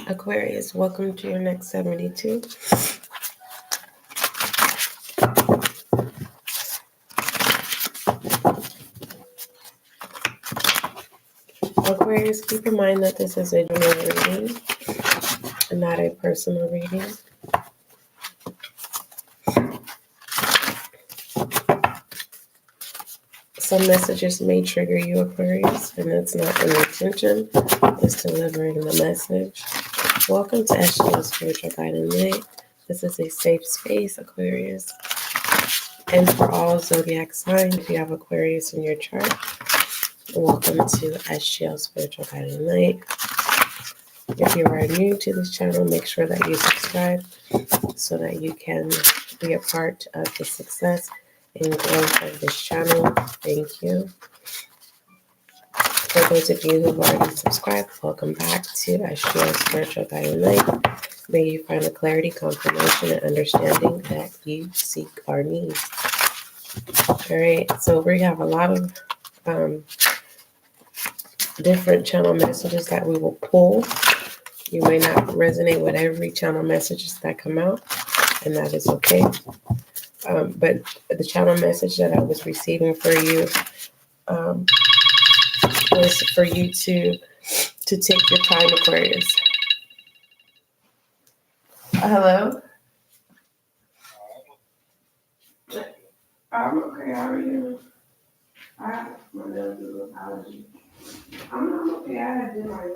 Aquarius, welcome to your next 72. Aquarius, keep in mind that this is a general reading and not a personal reading. Some messages may trigger you, Aquarius, and it's not an intention. It's delivering the message. Welcome to SGL Spiritual Guiding Light. This is a safe space, Aquarius. And for all zodiac signs, if you have Aquarius in your chart, welcome to SGL Spiritual Guiding Light. If you are new to this channel, make sure that you subscribe so that you can be a part of the success and growth of this channel. Thank you. For those of you who have already subscribed, welcome back to SGL Spiritual Guiding Light. May you find the clarity, confirmation, and understanding that you seek or need. All right, so we have a lot of different channel messages that we will pull. You may not resonate with every channel messages that come out, and that is okay. But the channel message that I was receiving for you was for you to take your time, Aquarius. Hello? I'm okay. How are you? I have my little allergy. I'm okay. I had dinner.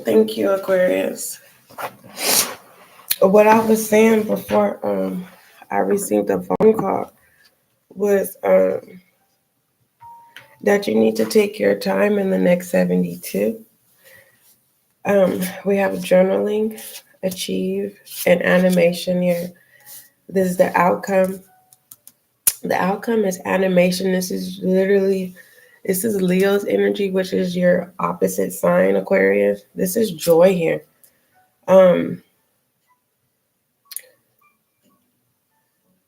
Thank you, Aquarius. What I was saying before I received a phone call was that you need to take your time in the next 72. We have journaling, achieve, and animation here. This is the outcome. The outcome is animation. This is Leo's energy, which is your opposite sign, Aquarius. This is joy here.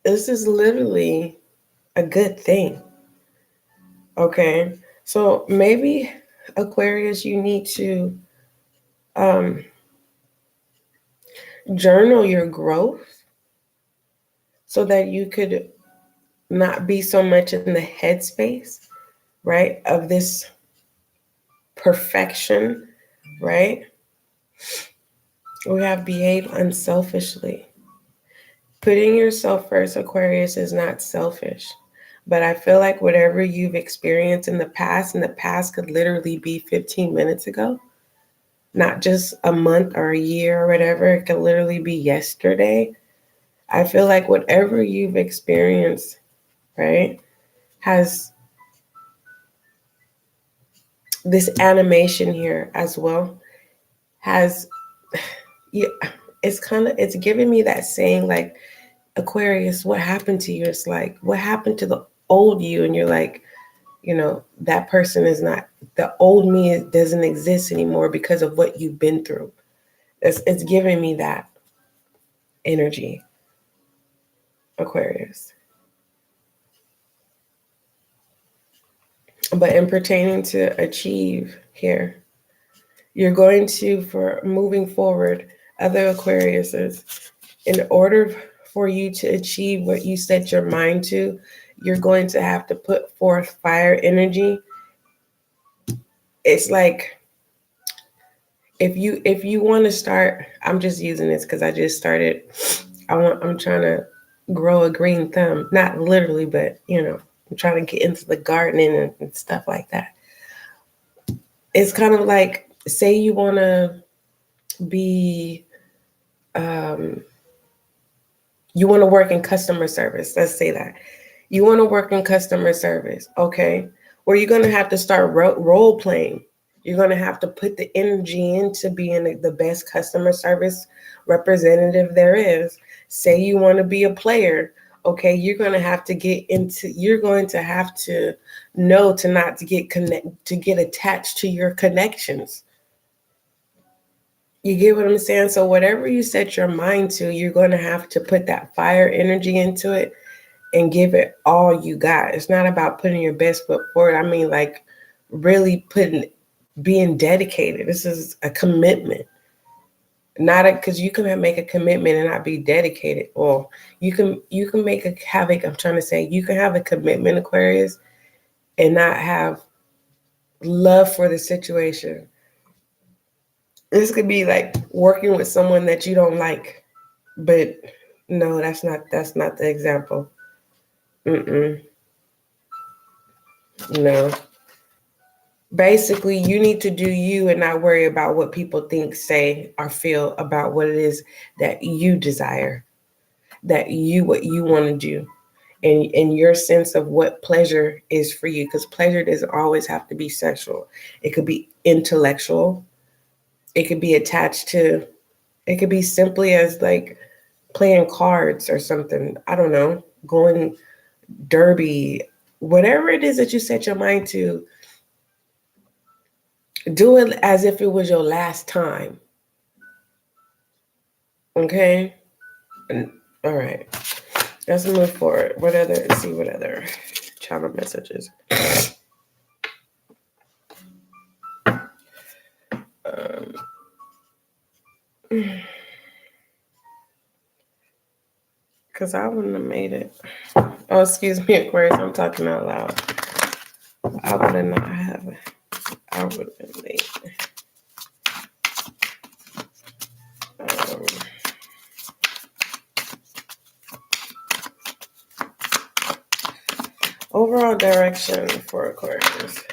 This is literally a good thing. Okay. So maybe, Aquarius, you need to journal your growth so that you could not be so much in the headspace, right, of this perfection, right? We have behave unselfishly. Putting yourself first, Aquarius, is not selfish. But I feel like whatever you've experienced in the past could literally be 15 minutes ago, not just a month or a year or whatever. It could literally be yesterday. I feel like whatever you've experienced, right, has this animation here as well. It's giving me that saying, like, Aquarius, what happened to you? It's like, what happened to the old you? And you're like, that person is not, the old me doesn't exist anymore because of what you've been through. It's giving me that energy, Aquarius. But in pertaining to achieve here, you're going to, for moving forward, other Aquariuses, in order for you to achieve what you set your mind to, you're going to have to put forth fire energy. It's like if you want to start, I'm just using this because I just started. I'm trying to grow a green thumb, not literally, but I'm trying to get into the gardening and stuff like that. It's kind of like, say you want to be, you want to work in customer service. Let's say that you want to work in customer service. Okay. Well, you're going to have to start role playing. You're going to have to put the energy into being the best customer service representative there is. Say you want to be a player. Okay. You're going to have to know to not to get attached to your connections. You get what I'm saying? So whatever you set your mind to, you're going to have to put that fire energy into it and give it all you got. It's not about putting your best foot forward. I mean, like really being dedicated. This is a commitment. Because you can make a commitment and not be dedicated. Or you can you can have a commitment, Aquarius, and not have love for the situation. This could be like working with someone that you don't like, but no, that's not the example. No. Basically, you need to do you and not worry about what people think, say, or feel about what it is that you desire, what you want to do, and your sense of what pleasure is for you. Because pleasure doesn't always have to be sexual. It could be intellectual. It could be attached to, it could be simply as like playing cards or something. I don't know, going derby, whatever it is that you set your mind to, do it as if it was your last time. Okay? All right. Let's move forward. What other channel messages? Because I wouldn't have made it. Oh, excuse me, Aquarius. I'm talking out loud. I would have not have it. I would have been late. Overall direction for Aquarius.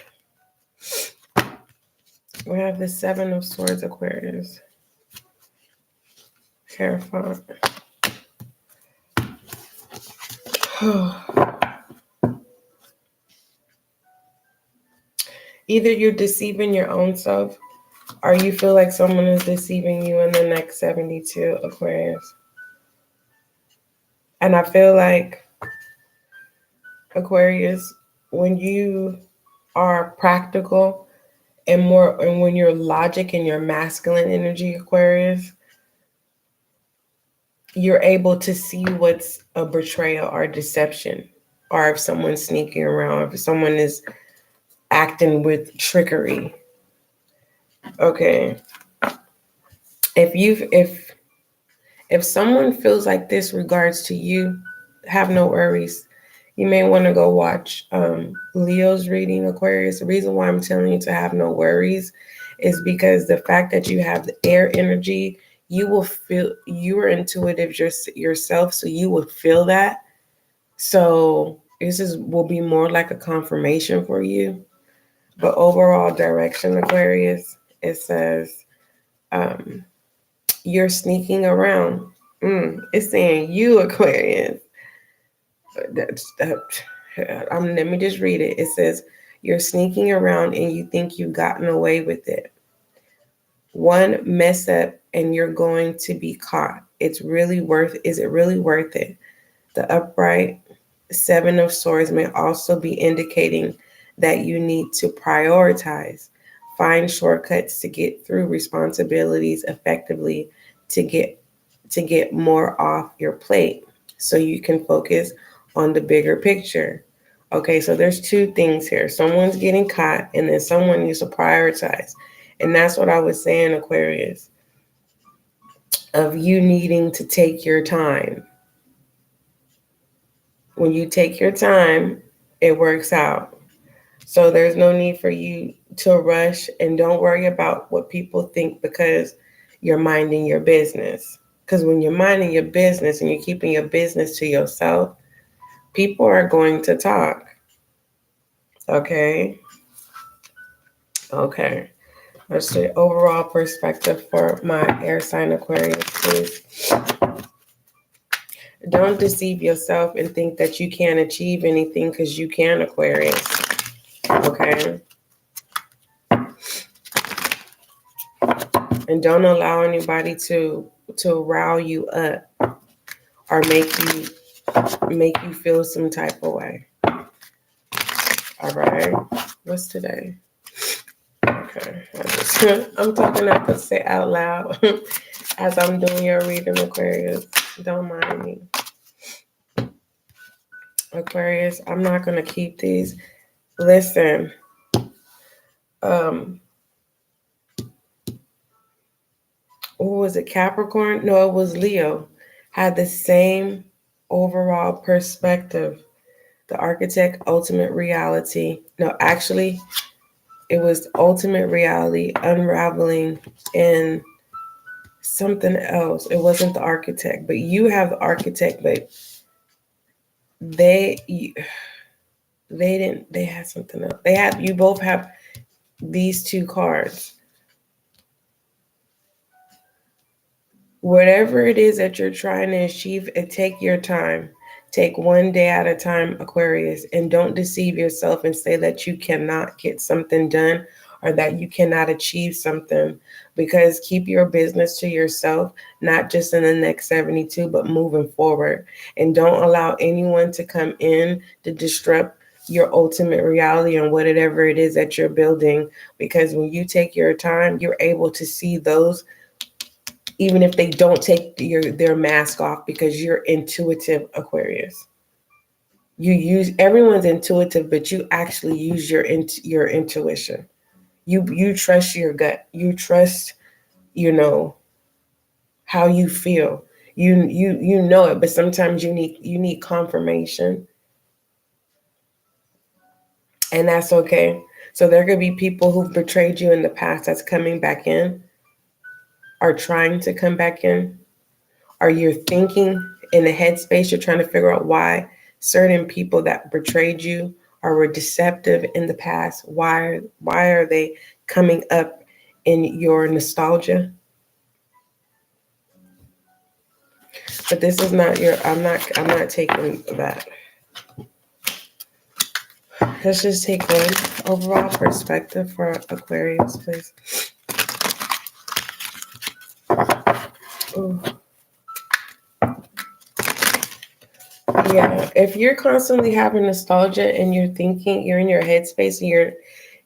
We have the 7 of Swords, Aquarius. Hierophant. Either you're deceiving your own self or you feel like someone is deceiving you in the next 72, Aquarius. And I feel like, Aquarius, when you are practical and when you're logic and your masculine energy, Aquarius, you're able to see what's a betrayal or deception, or if someone's sneaking around, if someone is acting with trickery. Okay. If someone feels like this regards to you, have no worries. You may want to go watch Leo's reading, Aquarius. The reason why I'm telling you to have no worries is because the fact that you have the air energy, you will feel, you are intuitive yourself, so you will feel that. So will be more like a confirmation for you. But overall direction, Aquarius, it says you're sneaking around. It's saying you, Aquarius. Let me just read it. It says you're sneaking around and you think you've gotten away with it. One mess up and you're going to be caught. Is it really worth it? The upright 7 of Swords may also be indicating that you need to prioritize, find shortcuts to get through responsibilities effectively, to get more off your plate so you can focus on the bigger picture. Okay, so there's 2 things here. Someone's getting caught and then someone needs to prioritize. And that's what I was saying, Aquarius, of you needing to take your time. When you take your time, it works out. So there's no need for you to rush, and don't worry about what people think because you're minding your business. Because when you're minding your business and you're keeping your business to yourself, people are going to talk. Okay. Okay. Let's see overall perspective for my air sign Aquarius, please. Don't deceive yourself and think that you can't achieve anything because you can, Aquarius. Okay. And don't allow anybody to rile you up or make you feel some type of way. All right. What's today? Okay. I'm talking up to say out loud as I'm doing your reading, Aquarius. Don't mind me. Aquarius, I'm not going to keep these. Listen, who was it? Capricorn? No, it was Leo. Had the same overall perspective. The architect, ultimate reality. No, actually, it was ultimate reality unraveling in something else. It wasn't the architect, but you have the architect, but they didn't. They had something else. You both have these two cards. Whatever it is that you're trying to achieve, take your time. Take one day at a time, Aquarius, and don't deceive yourself and say that you cannot get something done or that you cannot achieve something, because keep your business to yourself, not just in the next 72, but moving forward. And don't allow anyone to come in to disrupt your ultimate reality and whatever it is that you're building, because when you take your time, you're able to see those even if they don't take their mask off, because you're intuitive, Aquarius. Everyone's intuitive, but you actually use your intuition. You trust your gut. You trust, how you feel. You know it, but sometimes you need confirmation, and that's okay. So there could be people who've betrayed you in the past that's coming back in, are trying to come back in. Or you're thinking in the headspace, you're trying to figure out why certain people that betrayed you or were deceptive in the past, why are they coming up in your nostalgia? But this is not I'm not taking that. Let's just take one overall perspective for Aquarius, please. Ooh. Yeah, if you're constantly having nostalgia and you're thinking, you're in your headspace and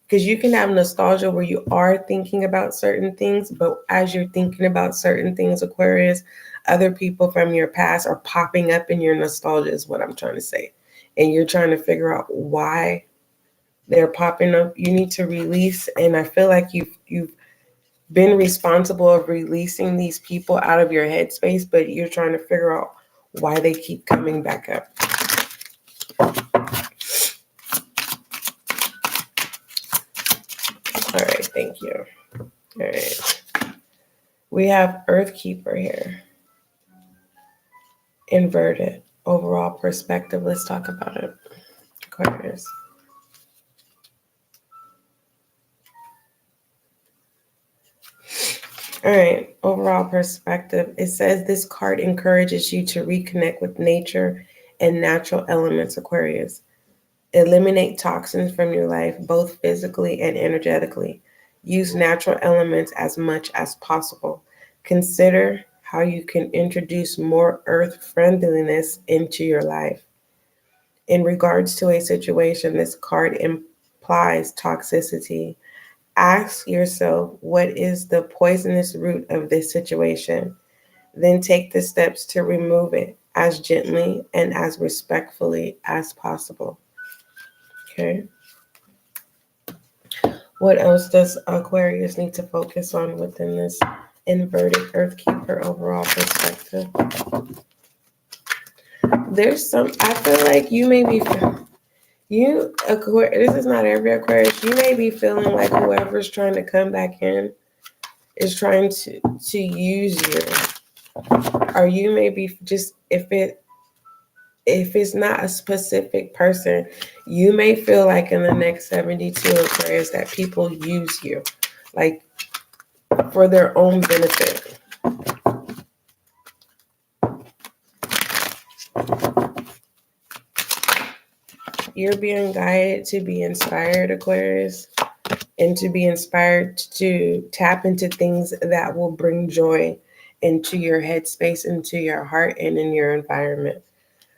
because you can have nostalgia where you are thinking about certain things, but as you're thinking about certain things, Aquarius, other people from your past are popping up in your nostalgia is what I'm trying to say. And you're trying to figure out why they're popping up. You need to release, and I feel like you've been responsible of releasing these people out of your headspace, but you're trying to figure out why they keep coming back up. All right, thank you. All right. We have Earth Keeper here. Inverted. Overall perspective. Let's talk about it. Aquarius. All right. Overall perspective. It says this card encourages you to reconnect with nature and natural elements, Aquarius. Eliminate toxins from your life, both physically and energetically. Use natural elements as much as possible. Consider how you can introduce more earth friendliness into your life. In regards to a situation, this card implies toxicity. Ask yourself, what is the poisonous root of this situation? Then take the steps to remove it as gently and as respectfully as possible. Okay. What else does Aquarius need to focus on within this inverted Earth Keeper overall perspective? I feel like you may be, this is not every Aquarius, you may be feeling like whoever's trying to come back in is trying to use you. Or you may be just, if it's not a specific person, you may feel like in the next 72 Aquarius that people use you, like for their own benefit. You're being guided to be inspired, Aquarius, and to be inspired to tap into things that will bring joy into your headspace, into your heart, and in your environment.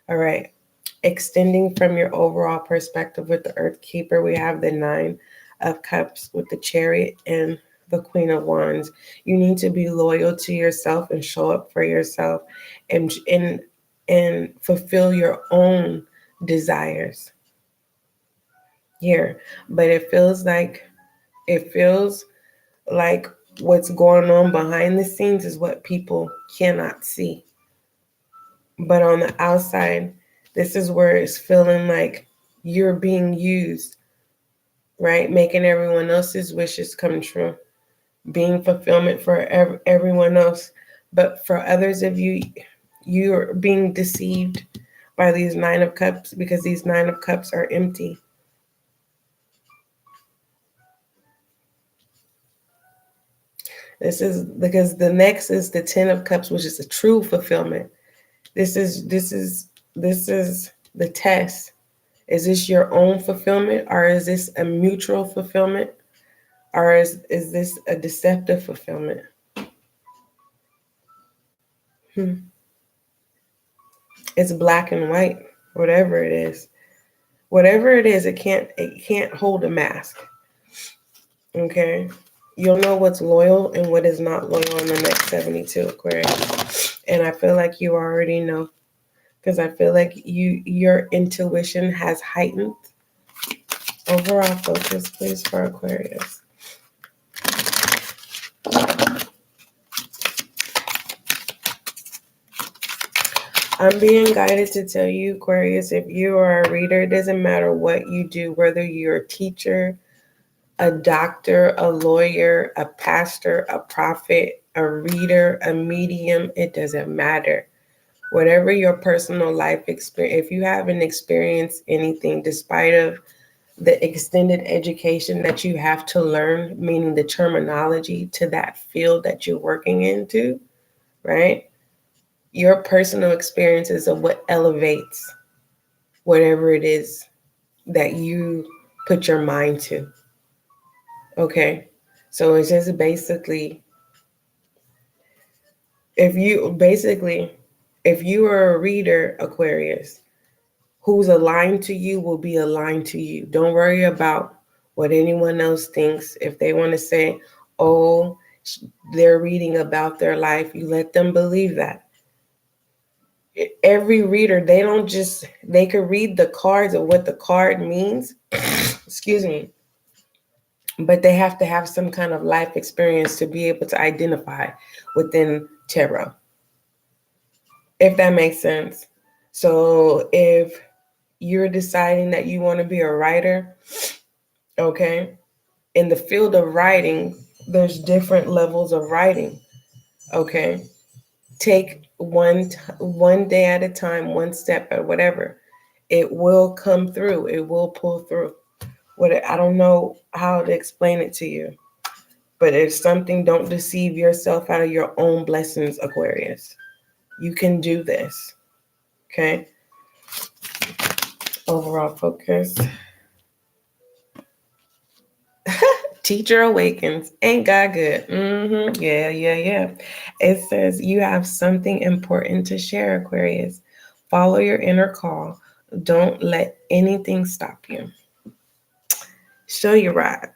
All right. Extending from your overall perspective with the Earth Keeper, we have the Nine of Cups with the Chariot and the Queen of Wands. You need to be loyal to yourself and show up for yourself and fulfill your own desires here. But it feels like what's going on behind the scenes is what people cannot see. But on the outside, this is where it's feeling like you're being used, right? Making everyone else's wishes come true, being fulfillment for everyone else. But for others of you, you're being deceived by these Nine of Cups because these Nine of Cups are empty. This is because the next is the Ten of Cups, which is a true fulfillment. This is the test. Is this your own fulfillment, or is this a mutual fulfillment, or is this a deceptive fulfillment? It's black and white, whatever it is. Whatever it is, it can't hold a mask. Okay? You'll know what's loyal and what is not loyal in the next 72 Aquarius. And I feel like you already know, because I feel like your intuition has heightened. Overall focus, please, for Aquarius. I'm being guided to tell you, Aquarius, if you are a reader, it doesn't matter what you do, whether you're a teacher, a doctor, a lawyer, a pastor, a prophet, a reader, a medium, it doesn't matter. Whatever your personal life experience, if you haven't experienced anything despite of the extended education that you have to learn, meaning the terminology to that field that you're working into, right? Your personal experiences are what elevates whatever it is that you put your mind to. Okay? So it's just basically, if you are a reader, Aquarius, who's aligned to you will be aligned to you. Don't worry about what anyone else thinks. If they want to say, oh, they're reading about their life, you let them believe that. Every reader, they could read the cards of what the card means, excuse me, but they have to have some kind of life experience to be able to identify within tarot, if that makes sense. So if you're deciding that you want to be a writer, okay, in the field of writing, there's different levels of writing, okay? Take one day at a time, one step or whatever. It will come through. It will pull through. I don't know how to explain it to you, but it's something. Don't deceive yourself out of your own blessings, Aquarius. You can do this, okay? Overall focus. Teacher awakens. Ain't God good? Yeah. It says you have something important to share, Aquarius. Follow your inner call. Don't let anything stop you. Show your ride.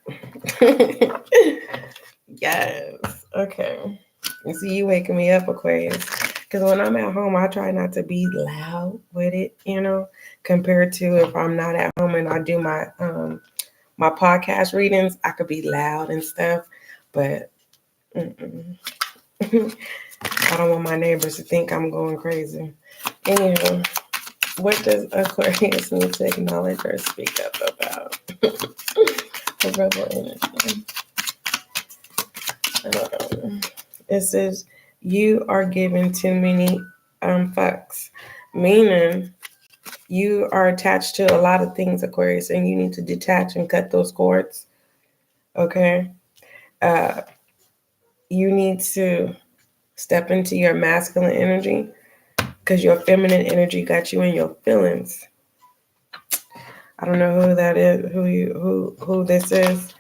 Yes. Okay. You see, you waking me up, Aquarius. Because when I'm at home, I try not to be loud with it, compared to if I'm not at home and I do my my podcast readings, I could be loud and stuff, but I don't want my neighbors to think I'm going crazy. Anywho, What does Aquarius need to acknowledge or speak up about? The rebel energy. It says you are giving too many fucks, meaning you are attached to a lot of things, Aquarius, and you need to detach and cut those cords. Okay, you need to step into your masculine energy because your feminine energy got you in your feelings. I don't know who that is, who this is,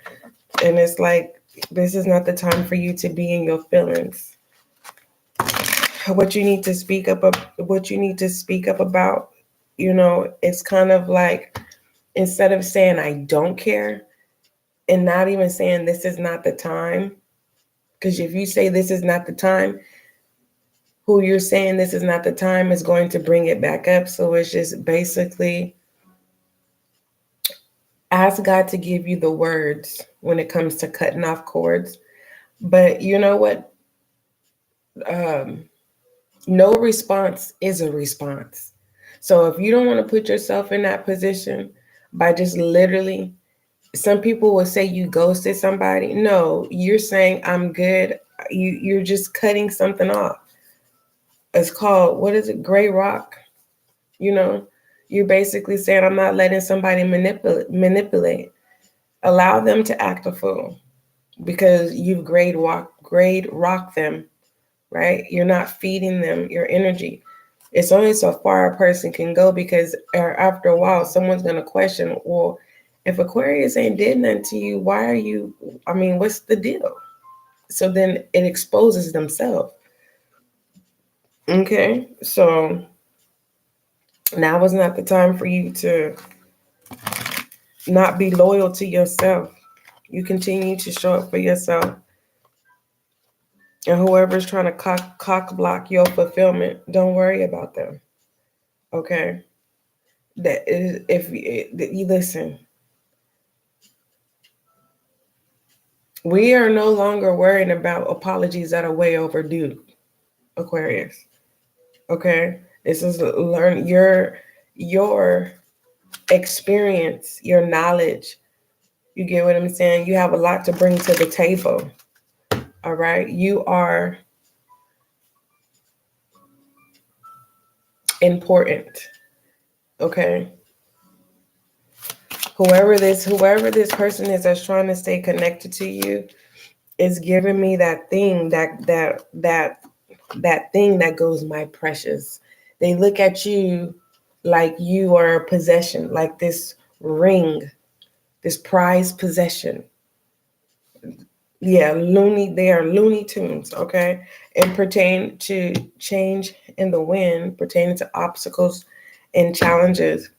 and it's like this is not the time for you to be in your feelings. What you need to speak up about, it's kind of like instead of saying I don't care and not even saying this is not the time, because if you say this is not the time, who you're saying this is not the time is going to bring it back up. So it's just basically ask God to give you the words when it comes to cutting off cords. But you know what? No response is a response. So if you don't want to put yourself in that position by just literally, some people will say you ghosted somebody. No, you're saying I'm good. You're just cutting something off. It's called, what is it? Gray rock. You're basically saying I'm not letting somebody manipulate. Allow them to act a fool because you've grade rock them, right? You're not feeding them your energy. It's only so far a person can go because after a while, someone's going to question, well, if Aquarius ain't did nothing to you, why are you, what's the deal? So then it exposes themselves. Okay, so now is not the time for you to not be loyal to yourself. You continue to show up for yourself. And whoever's trying to cock block your fulfillment, don't worry about them. Okay? That is, if you listen, we are no longer worrying about apologies that are way overdue, Aquarius. Okay? This is learn your experience, your knowledge. You get what I'm saying? You have a lot to bring to the table. All right? You are important. Okay? Whoever this person is that's trying to stay connected to you is giving me that thing that thing that goes, my precious. They look at you like you are a possession, like this ring, this prized possession. Yeah, they are Looney Tunes, okay? And pertain to change in the wind, pertaining to obstacles and challenges.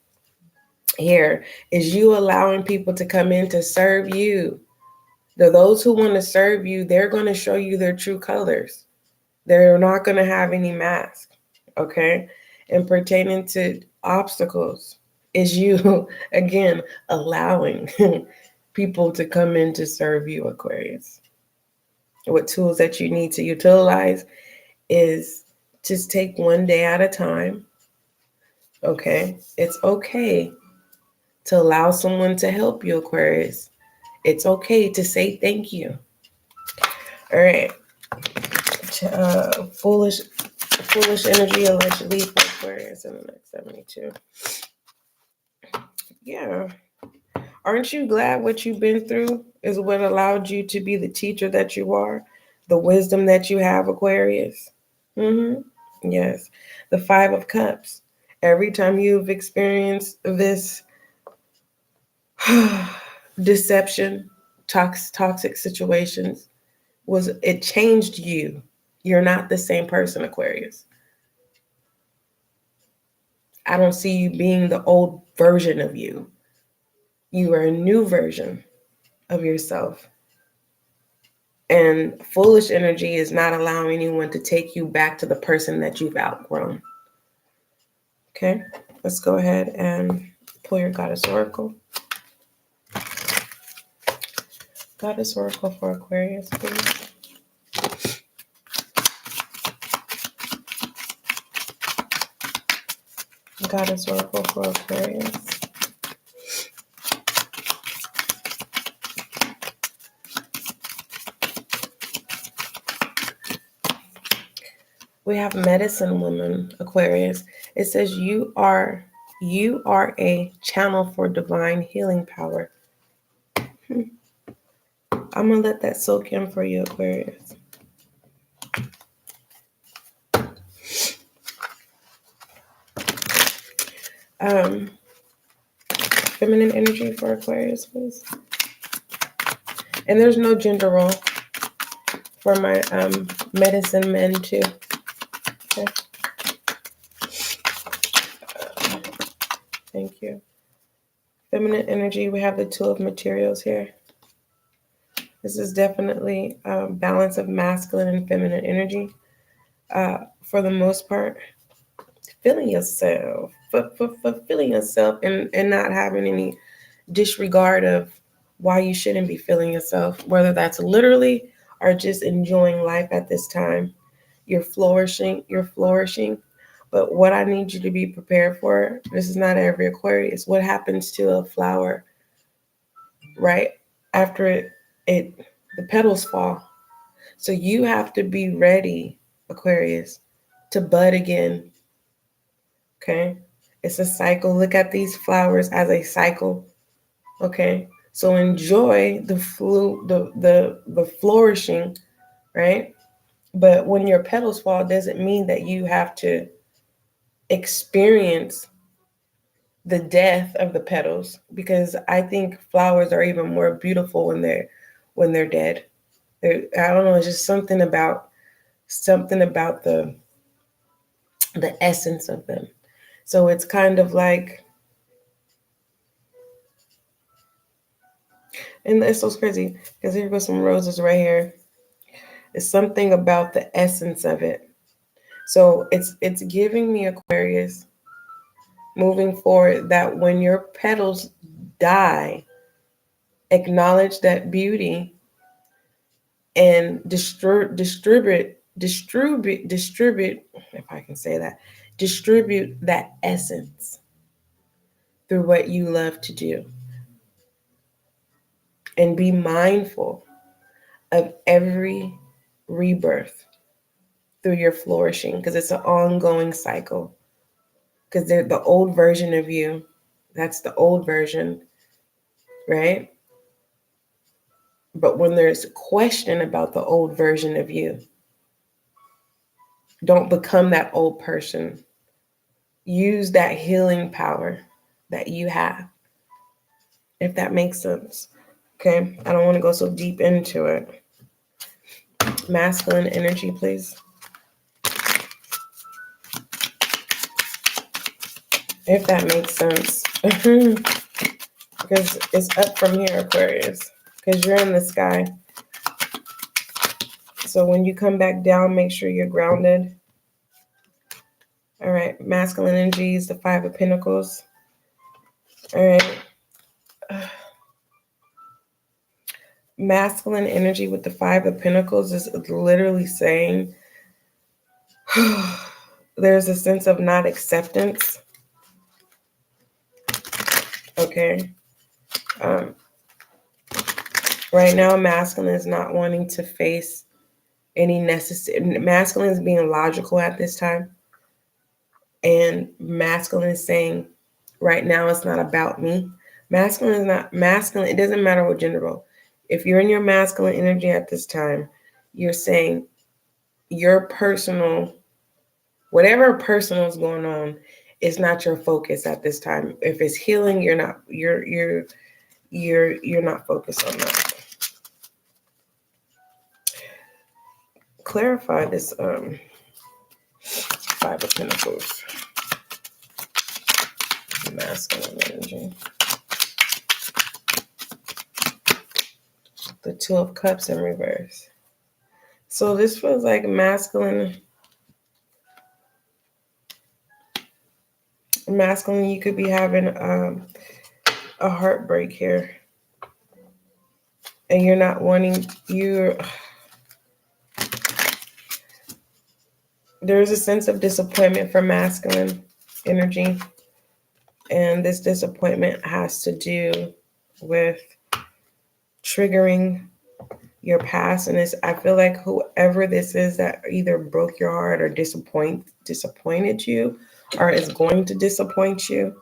Here is you allowing people to come in to serve you. Those who want to serve you, they're going to show you their true colors. They're not going to have any mask, okay? And pertaining to obstacles is you, again, allowing people to come in to serve you, Aquarius. What tools that you need to utilize is just take one day at a time, okay? It's okay to allow someone to help you, Aquarius. It's okay to say thank you. All right. Foolish energy allegedly for Aquarius in the next 72. Yeah. Aren't you glad what you've been through is what allowed you to be the teacher that you are? The wisdom that you have, Aquarius? Mm-hmm. Yes. The 5 of Cups. Every time you've experienced this deception, toxic situations, it changed you. You're not the same person, Aquarius. I don't see you being the old version of you. You are a new version of yourself. And foolish energy is not allowing anyone to take you back to the person that you've outgrown. Okay, let's go ahead and pull your Goddess Oracle. Goddess Oracle for Aquarius, please. Goddess Oracle for Aquarius. We have Medicine Woman, Aquarius. It says you are a channel for divine healing power. I'm gonna let that soak in for you, Aquarius. Feminine energy for Aquarius, please. And there's no gender role for my medicine men too. Okay. Thank you. Feminine energy, we have the Two of Materials here. This is definitely a balance of masculine and feminine energy. For the most part, feeling yourself, feeling yourself and not having any disregard of why you shouldn't be feeling yourself, whether that's literally or just enjoying life at this time. You're flourishing. But what I need you to be prepared for, this is not every Aquarius. What happens to a flower, right? After the petals fall. So you have to be ready, Aquarius, to bud again. Okay? It's a cycle. Look at these flowers as a cycle. Okay? So enjoy the flourishing, right? But when your petals fall, doesn't mean that you have to experience the death of the petals, because I think flowers are even more beautiful when they're dead. I don't know, it's just something about the essence of them. So it's kind of like, and it's so crazy because here goes some roses right here. It's something about the essence of it. So it's giving me, Aquarius, moving forward, that when your petals die, acknowledge that beauty and distribute, if I can say that, distribute that essence through what you love to do. And be mindful of every rebirth through your flourishing, because it's an ongoing cycle. Because they're the old version of you. That's the old version, right? But when there's question about the old version of you, don't become that old person. Use that healing power that you have, if that makes sense. Okay, I don't want to go so deep into it. Masculine energy, please. If that makes sense. Because it's up from here, Aquarius. Because you're in the sky. So when you come back down, make sure you're grounded. All right, masculine energy is the Five of Pentacles. All right. Masculine energy with the Five of Pentacles is literally saying there's a sense of not acceptance. Okay. Right now, masculine is not wanting to face any necessary. Masculine is being logical at this time. And masculine is saying, right now, it's not about me. Masculine is not masculine. It doesn't matter what gender role. If you're in your masculine energy at this time, you're saying your personal, whatever personal is going on, is not your focus at this time. If it's healing, you're not focused on that. Clarify this Five of Pentacles. Masculine energy. The Two of Cups in reverse. So this feels like masculine. Masculine, you could be having a heartbreak here. And you're not wanting, there's a sense of disappointment for masculine. energy. And this disappointment has to do with triggering your past. And I feel like whoever this is that either broke your heart or disappointed you or is going to disappoint you,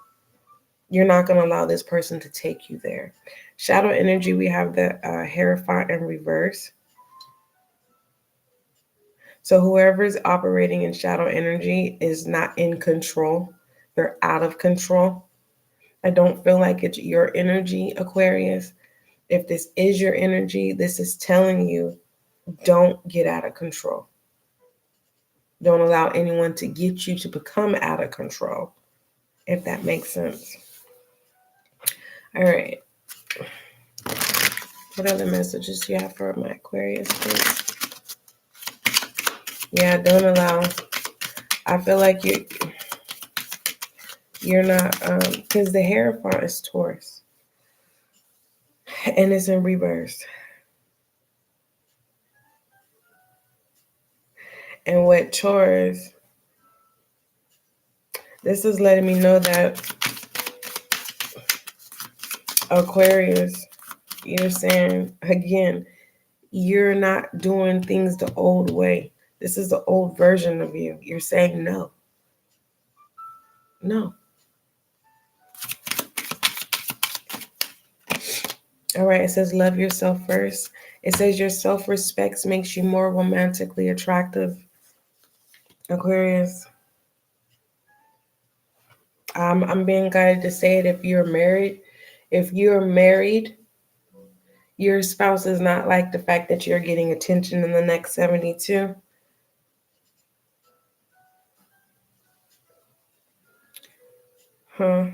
you're not going to allow this person to take you there. Shadow energy, we have the Hierophant in reverse. So whoever's operating in shadow energy is not in control. They're out of control. I don't feel like it's your energy, Aquarius. If this is your energy, this is telling you, don't get out of control. Don't allow anyone to get you to become out of control, if that makes sense. All right. What other messages do you have for my Aquarius, please? Yeah, don't allow. I feel like you're not, because the Hierophant is Taurus. And it's in reverse. And with Taurus, this is letting me know that Aquarius, you're saying, again, you're not doing things the old way. This is the old version of you. You're saying no. No. All right, it says love yourself first. It says your self-respect makes you more romantically attractive, Aquarius. I'm being guided to say it if you're married. If you're married, your spouse is not like the fact that you're getting attention in the next 72. Huh.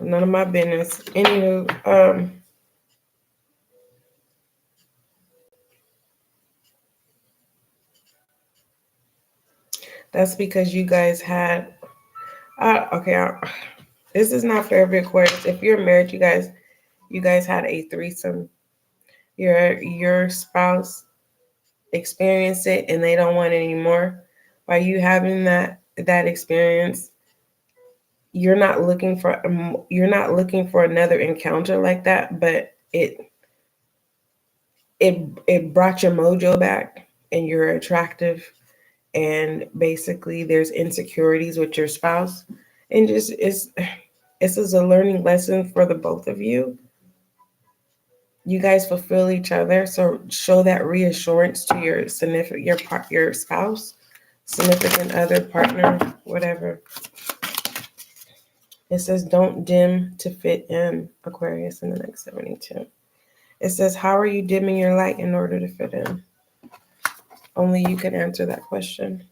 None of my business. Anywho, that's because you guys had okay, this is not for every Aquarius. If you're married, you guys had a threesome. Your spouse experienced it and they don't want it anymore. By you having that experience, you're not looking for another encounter like that, but it brought your mojo back and you're attractive, and basically there's insecurities with your spouse, and just this is a learning lesson for the both of you. You guys fulfill each other, so show that reassurance to your your spouse, significant other, partner, whatever. It says don't dim to fit in, Aquarius, in the next 72. It says, how are you dimming your light in order to fit in? Only you can answer that question.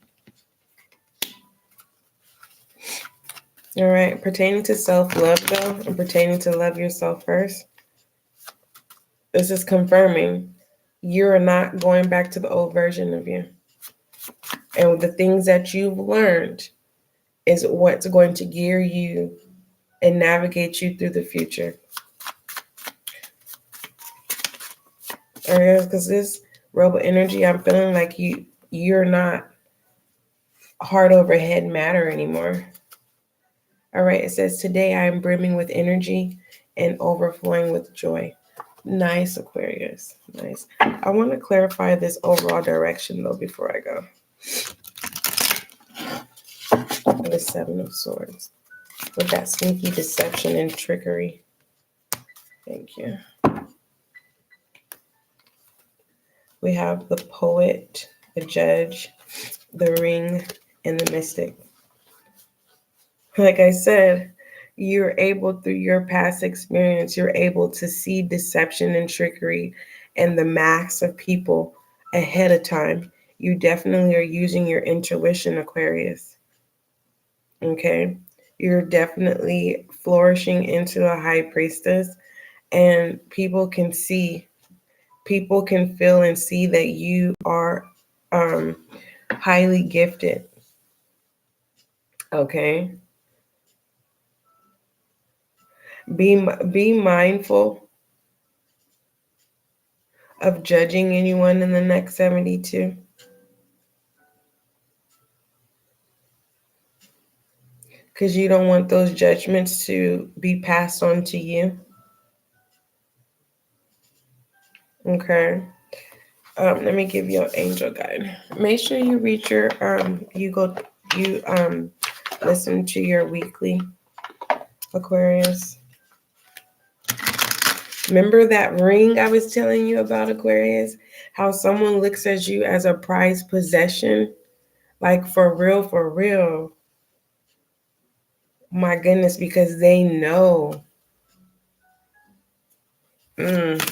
All right, pertaining to self-love, though, and pertaining to love yourself first, this is confirming you're not going back to the old version of you. And the things that you've learned is what's going to gear you and navigate you through the future. All right, because this rebel energy, I'm feeling like you're not heart over head matter anymore. All right, it says, today I am brimming with energy and overflowing with joy. Nice, Aquarius. Nice. I want to clarify this overall direction, though, before I go. The Seven of Swords. With that sneaky deception and trickery. Thank you. We have the Poet, the Judge, the Ring, and the Mystic. Like I said, you're able, through your past experience, you're able to see deception and trickery and the masks of people ahead of time. You definitely are using your intuition, Aquarius. Okay? You're definitely flourishing into a high priestess, and people can feel and see that you are highly gifted. Okay? Be mindful of judging anyone in the next 72. because you don't want those judgments to be passed on to you. Okay. Let me give you an angel guide. Make sure you read your listen to your weekly, Aquarius. Remember that ring I was telling you about, Aquarius? How someone looks at you as a prized possession? Like for real, for real. My goodness, because they know. And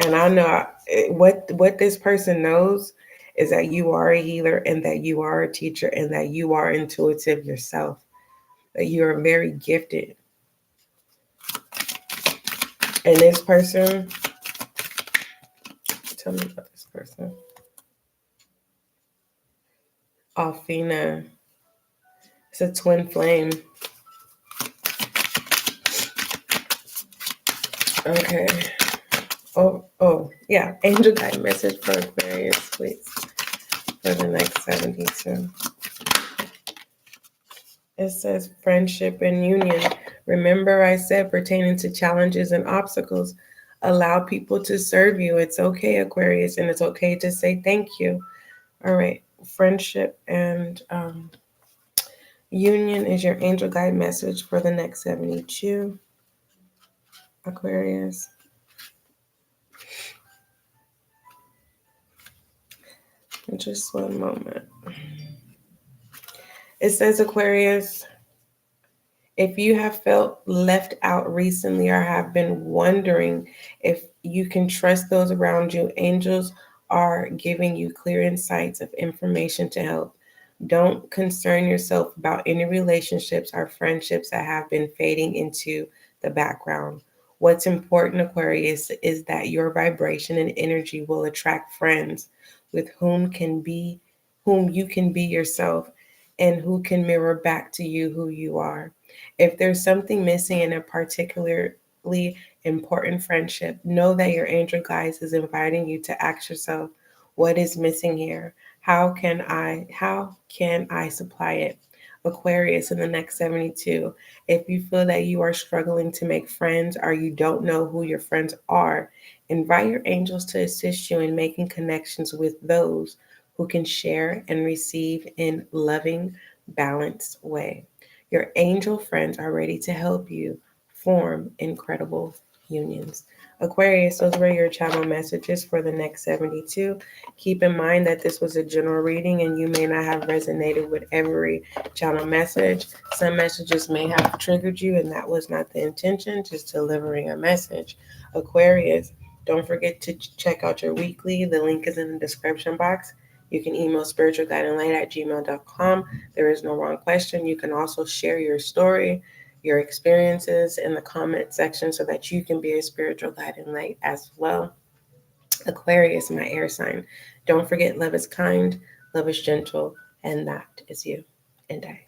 I know what this person knows is that you are a healer and that you are a teacher and that you are intuitive yourself. That you are very gifted. And this person, tell me about this person. Alfina. It's a twin flame. Okay. Oh, yeah. Angel guide message for Aquarius, please. For the next 72. It says friendship and union. Remember I said pertaining to challenges and obstacles, allow people to serve you. It's okay, Aquarius, and it's okay to say thank you. All right. Friendship and union is your angel guide message for the next 72. Aquarius. Just one moment. It says, Aquarius, if you have felt left out recently or have been wondering if you can trust those around you, angels are giving you clear insights of information to help. Don't concern yourself about any relationships or friendships that have been fading into the background. What's important, Aquarius, is that your vibration and energy will attract friends with whom you can be yourself and who can mirror back to you who you are. If there's something missing in a particularly important friendship, know that your angel guides is inviting you to ask yourself, what is missing here? How can I supply it? Aquarius in the next 72. If you feel that you are struggling to make friends or you don't know who your friends are, invite your angels to assist you in making connections with those who can share and receive in loving, balanced way. Your angel friends are ready to help you form incredible unions. Aquarius, those were your channel messages for the next 72. Keep in mind that this was a general reading and you may not have resonated with every channel message. Some messages may have triggered you, and that was not the intention, just delivering a message. Aquarius, don't forget to check out your weekly. The link is in the description box. You can email spiritualguidinglight@gmail.com. There is no wrong question. You can also share your story, your experiences in the comment section so that you can be a spiritual guiding light as well. Aquarius, my air sign. Don't forget, love is kind, love is gentle, and that is you and I.